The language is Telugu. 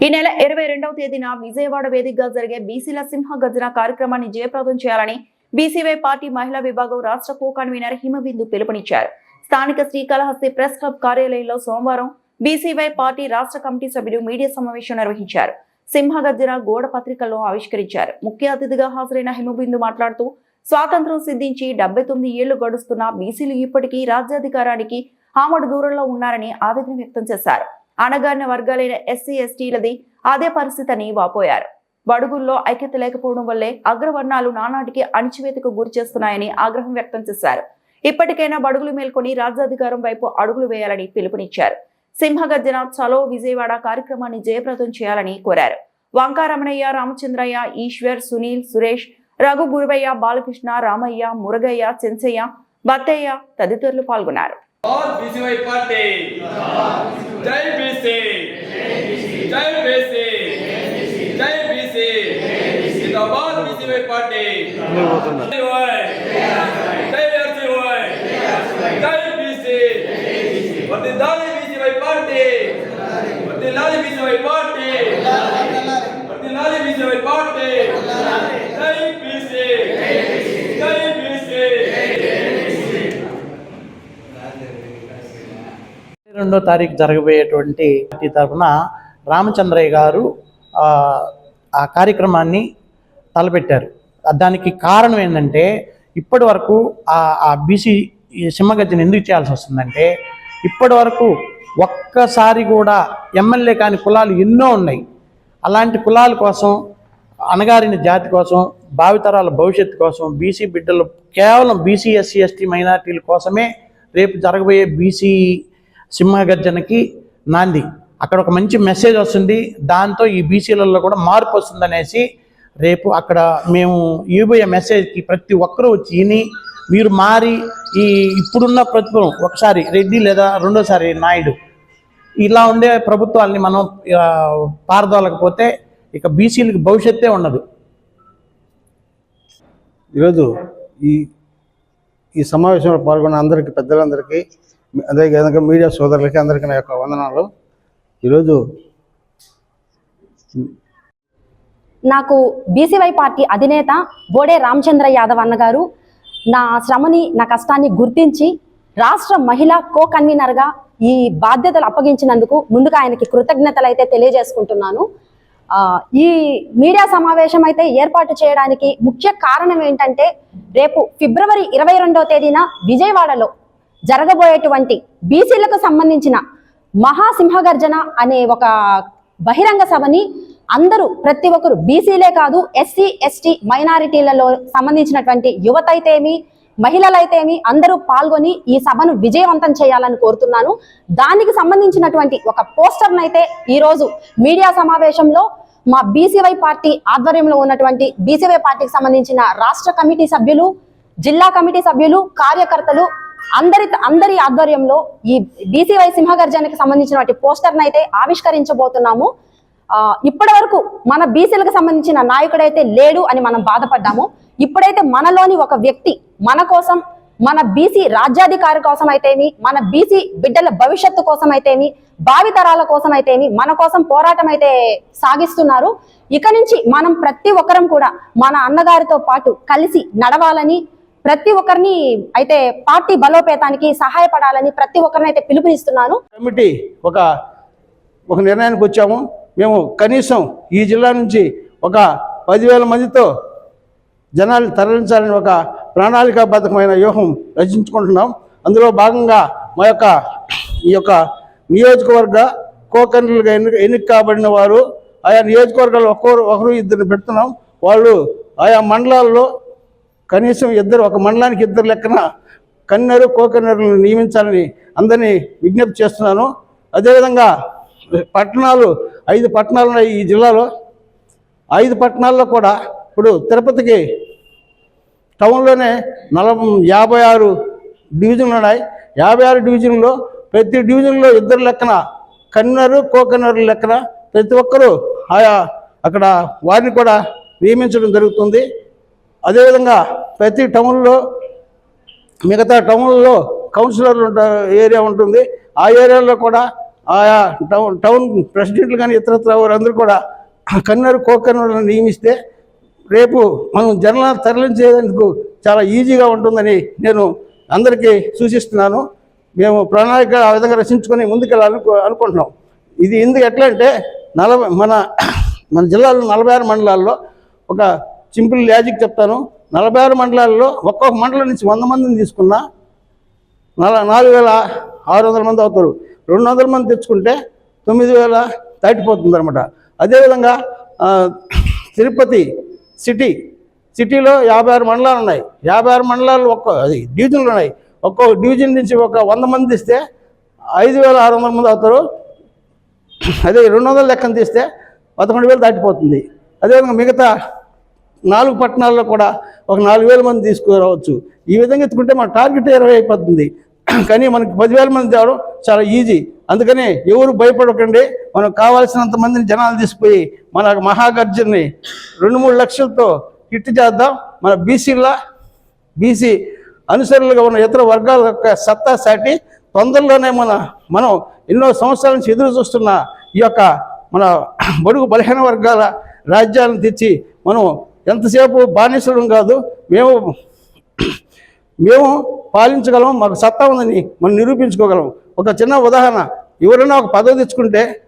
ఈ నెల 22వ తేదీన విజయవాడ వేదికగా జరిగే బీసీల సింహ గర్జన కార్యక్రమాన్ని జయప్రదం చేయాలని బీసీవై పార్టీ మహిళా విభాగం రాష్ట్ర కో కన్వీనర్ హిమబిందు పిలుపునిచ్చారు. స్థానిక శ్రీకాళహస్తి ప్రెస్ క్లబ్ కార్యాలయంలో సోమవారం బీసీవై పార్టీ రాష్ట్ర కమిటీ సభ్యులు మీడియా సమావేశం నిర్వహించారు. సింహ గర్జన గోడ పత్రికల్లో ఆవిష్కరించారు. ముఖ్య అతిథిగా హాజరైన హిమబిందు మాట్లాడుతూ స్వాతంత్ర్యం సిద్ధించి 79 ఏళ్లు గడుస్తున్న బీసీలు ఇప్పటికీ రాజ్యాధికారానికి ఆమడు దూరంలో ఉన్నారని ఆవేదన వ్యక్తం చేశారు. అణగారిన వర్గాలైన ఎస్సీ ఎస్టీలది అదే పరిస్థితి అని వాపోయారు. బడుగుల్లో ఐక్యత లేకపోవడం వల్లే అగ్రవర్ణాలు నానాటికి అణిచివేతకు గురి చేస్తున్నాయని ఆగ్రహం వ్యక్తం చేశారు. ఇప్పటికైనా బడుగులు మేల్కొని రాజ్యాధికారం వైపు అడుగులు వేయాలని పిలుపునిచ్చారు. సింహగర్జన చలో విజయవాడ కార్యక్రమాన్ని జయప్రదం చేయాలని కోరారు. వంకారమణయ్య, రామచంద్రయ్య, ఈశ్వర్, సునీల్, సురేష్, రఘు, గురువయ్య, బాలకృష్ణ, రామయ్య, మురగయ్య, చెంచయ్య, బత్తయ్య తదితరులు పాల్గొన్నారు. జై బీసీ, జై బీసీ, జై బీసీ, జిందాబాద్ బీసీవై పార్టీ, జై ఆర్సీవై, జై బీసీ, వర్ధిల్లాలి బీసీవై పార్టీ, వర్ధిల్లాలి బీసీవై పార్టీ, వర్ధిల్లాలి బీసీవై పార్టీ, జై బీసీ, జై బీసీ. 22వ తారీఖు జరగబోయేటువంటి పార్టీ తరఫున రామచంద్రయ్య గారు ఆ కార్యక్రమాన్ని తలపెట్టారు. దానికి కారణం ఏంటంటే ఇప్పటి వరకు ఆ బీసీ సింహగర్జన ఎందుకు చేయాల్సి వస్తుందంటే ఇప్పటి వరకు ఒక్కసారి కూడా ఎమ్మెల్యే కాని కులాలు ఎన్నో ఉన్నాయి. అలాంటి కులాల కోసం, అణగారిన జాతి కోసం, భావితరాల భవిష్యత్తు కోసం, బీసీ బిడ్డలు కేవలం బీసీ ఎస్సీ ఎస్టీ మైనారిటీల కోసమే రేపు జరగబోయే బీసీ సింహగర్జనకి నాంది. అక్కడ ఒక మంచి మెసేజ్ వస్తుంది. దాంతో ఈ బీసీలలో కూడా మార్పు వస్తుందనేసి రేపు అక్కడ మేము ఇవ్వబోయే మెసేజ్కి ప్రతి ఒక్కరూ వచ్చి విని మీరు మారి ఈ ఇప్పుడున్న ప్రభుత్వం ఒకసారి రెడ్డి లేదా రెండోసారి నాయుడు ఇలా ఉండే ప్రభుత్వాల్ని మనం పారదోలకపోతే ఇక బీసీలకు భవిష్యత్తే ఉండదు. ఈరోజు ఈ సమావేశంలో పాల్గొన్న అందరికీ, పెద్దలందరికీ, అదేవిధంగా మీడియా సోదరులకి అందరికీ నా యొక్క వందనాలు. ఈరోజు నాకు బీసీవై పార్టీ అధినేత బోడే రామచంద్ర యాదవ్ అన్నగారు నా శ్రమని, నా కష్టాన్ని గుర్తించి రాష్ట్ర మహిళా కో కన్వీనర్గా ఈ బాధ్యతలు అప్పగించినందుకు ముందుగా ఆయనకి కృతజ్ఞతలు అయితే తెలియజేసుకుంటున్నాను. ఈ మీడియా సమావేశం అయితే ఏర్పాటు చేయడానికి ముఖ్య కారణం ఏంటంటే రేపు ఫిబ్రవరి 22వ తేదీన విజయవాడలో జరగబోయేటువంటి బీసీలకు సంబంధించిన మహాసింహగర్జన అనే ఒక బహిరంగ సభని అందరూ, ప్రతి ఒక్కరు, బీసీలే కాదు ఎస్సీ ఎస్టీ మైనారిటీలలో సంబంధించినటువంటి యువత అయితేమి, మహిళలైతేమి అందరూ పాల్గొని ఈ సభను విజయవంతం చేయాలని కోరుతున్నాను. దానికి సంబంధించినటువంటి ఒక పోస్టర్ను అయితే ఈరోజు మీడియా సమావేశంలో మా బీసీవై పార్టీ ఆధ్వర్యంలో ఉన్నటువంటి బీసీవై పార్టీకి సంబంధించిన రాష్ట్ర కమిటీ సభ్యులు, జిల్లా కమిటీ సభ్యులు, కార్యకర్తలు అందరి ఆధ్వర్యంలో ఈ బీసీవై సింహగర్జనకి సంబంధించినటువంటి పోస్టర్ను అయితే ఆవిష్కరించబోతున్నాము. ఇప్పటి వరకు మన బీసీలకు సంబంధించిన నాయకుడైతే లేడు అని మనం బాధపడ్డాము. ఇప్పుడైతే మనలోని ఒక వ్యక్తి మన కోసం, మన బీసీ రాజ్యాధికారి కోసం అయితేమి, మన బీసీ బిడ్డల భవిష్యత్తు కోసం అయితేమి, భావితరాల కోసం అయితేమి మన కోసం పోరాటం అయితే సాగిస్తున్నారు. ఇక నుంచి మనం ప్రతి ఒక్కరం కూడా మన అన్నగారితో పాటు కలిసి నడవాలని, ప్రతి ఒక్కరిని అయితే పార్టీ బలోపేతానికి సహాయపడాలని ప్రతి ఒక్కరిని అయితే పిలుపునిస్తున్నాను. కమిటీ ఒక నిర్ణయానికి వచ్చాము. మేము కనీసం ఈ జిల్లా నుంచి ఒక 10,000 మందితో జనాలు తరలించాలని ఒక ప్రణాళికాబద్ధమైన వ్యూహం రచించుకుంటున్నాం. అందులో భాగంగా మా ఈ యొక్క నియోజకవర్గ కోకన్నులుగా ఎన్నిక కాబడిన వారు ఆయా నియోజకవర్గాల్లో ఒకరు ఇద్దరు పెడుతున్నాం. వాళ్ళు ఆయా మండలాల్లో కనీసం ఒక మండలానికి 2 లెక్కన కన్నెరు కోకన్నెరులను నియమించాలని అందరినీ విజ్ఞప్తి చేస్తున్నాను. అదేవిధంగా పట్టణాలు 5 పట్టణాలు ఉన్నాయి ఈ జిల్లాలో. 5 పట్టణాల్లో కూడా ఇప్పుడు తిరుపతికి టౌన్లోనే 56 డివిజన్లు ఉన్నాయి. 56 డివిజన్లో ప్రతి డివిజన్లో 2 లెక్కన కన్నెరు కోకన్నెరు లెక్కన ప్రతి ఒక్కరూ ఆయా అక్కడ వారిని కూడా నియమించడం జరుగుతుంది. అదేవిధంగా ప్రతి టౌన్లో, మిగతా టౌన్లలో కౌన్సిలర్లు ఏరియా ఉంటుంది. ఆ ఏరియాలో కూడా ఆయా టౌన్ ప్రెసిడెంట్లు కానీ ఇతరత్ర వారందరూ కూడా కన్వీనర్ కో కన్వీనర్లను నియమిస్తే రేపు మనం జనాలను తరలించేందుకు చాలా ఈజీగా ఉంటుందని నేను అందరికీ సూచిస్తున్నాను. మేము ప్రణాళిక ఆ విధంగా రచించుకొని ముందుకెళ్ళాలని అనుకుంటున్నాం. ఇది ఎందుకు ఎట్లా అంటే మన జిల్లాలో 46 మండలాల్లో ఒక సింపుల్ లాజిక్ చెప్తాను. 46 మండలాల్లో ఒక్కొక్క మండలం నుంచి 100 మందిని తీసుకున్నా 4,600 మంది అవుతారు. 200 మంది తెచ్చుకుంటే 9,000 దాటిపోతుంది అనమాట. అదేవిధంగా తిరుపతి సిటీలో 56 మండలాలు ఉన్నాయి. 56 మండలాలు డివిజన్లు ఉన్నాయి. ఒక్కొక్క డివిజన్ నుంచి ఒక 100 మంది తీస్తే 5,600 మంది అవుతారు. అదే 200 లెక్కన తీస్తే 11,000 దాటిపోతుంది. అదేవిధంగా మిగతా 4 పట్టణాల్లో కూడా ఒక 4,000 మంది తీసుకురావచ్చు. ఈ విధంగా ఎత్తుకుంటే మన టార్గెట్ 20 అయిపోతుంది. కానీ మనకి 10,000 మంది తేవడం చాలా ఈజీ. అందుకని ఎవరు భయపడకండి. మనకు కావాల్సినంత మందిని జనాలు తీసుకుపోయి మన మహాగర్జన్ని 2-3 లక్షలతో హిట్ చేద్దాం. మన బీసీ అనుసరులుగా ఉన్న ఇతర వర్గాల యొక్క సత్తా సాటి తొందరలోనే మనం ఎన్నో సంవత్సరాల నుంచి ఎదురు చూస్తున్న ఈ యొక్క మన బడుగు బలహీన వర్గాల రాజ్యాలను తెచ్చి మనం ఎంతసేపు బానిసలం కాదు, మేము పాలించగలం, మాకు సత్తా ఉందని మనం నిరూపించుకోగలం. ఒక చిన్న ఉదాహరణ, ఎవరైనా ఒక పదవి తెచ్చుకుంటే